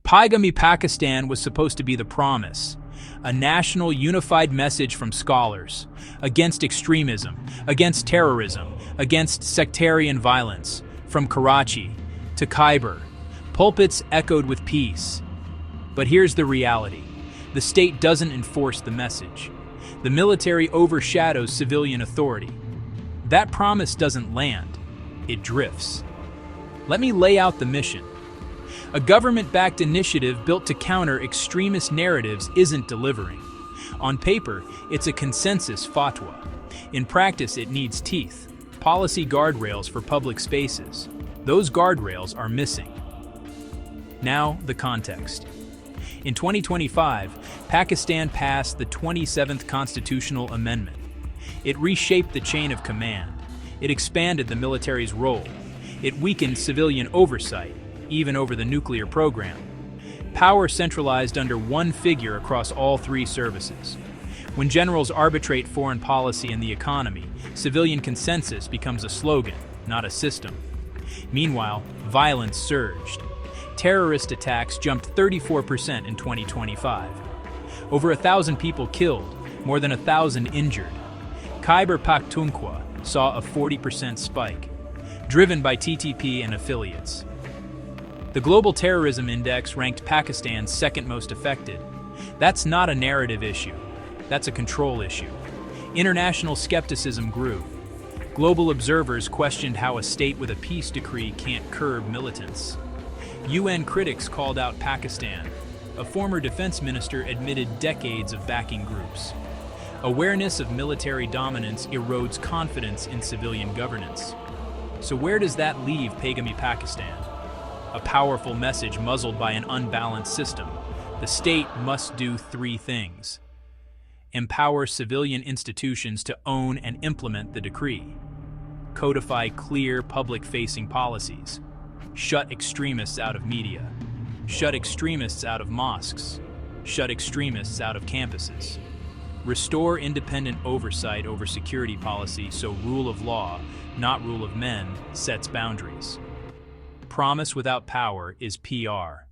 Paigami Pakistan was supposed to be the promise, a national unified message from scholars against extremism, against terrorism, against sectarian violence. From Karachi to Khyber, pulpits echoed with peace. But here's the reality. The state doesn't enforce the message. The military overshadows civilian authority. That promise doesn't land, it drifts. Let me lay out the mission. A government-backed initiative built to counter extremist narratives isn't delivering. On paper, it's a consensus fatwa. In practice, it needs teeth, policy guardrails for public spaces. Those guardrails are missing. Now, the context. In 2025, Pakistan passed the 27th Constitutional Amendment. It reshaped the chain of command. It expanded the military's role. It weakened civilian oversight, even over the nuclear program. Power centralized under one figure across all three services. When generals arbitrate foreign policy and the economy, civilian consensus becomes a slogan, not a system. Meanwhile, violence surged. Terrorist attacks jumped 34% in 2025. Over 1,000 people killed, more than 1,000 injured. Khyber Pakhtunkhwa saw a 40% spike, driven by TTP and affiliates. The Global Terrorism Index ranked Pakistan second most affected. That's not a narrative issue. That's a control issue. International skepticism grew. Global observers questioned how a state with a peace decree can't curb militants. UN critics called out Pakistan. A former defense minister admitted decades of backing groups. Awareness of military dominance erodes confidence in civilian governance. So where does that leave Paigami Pakistan? A powerful message muzzled by an unbalanced system. The state must do three things. Empower civilian institutions to own and implement the decree. Codify clear public-facing policies. Shut extremists out of media. Shut extremists out of mosques. Shut extremists out of campuses. Restore independent oversight over security policy so rule of law, not rule of men, sets boundaries. Promise without power is PR.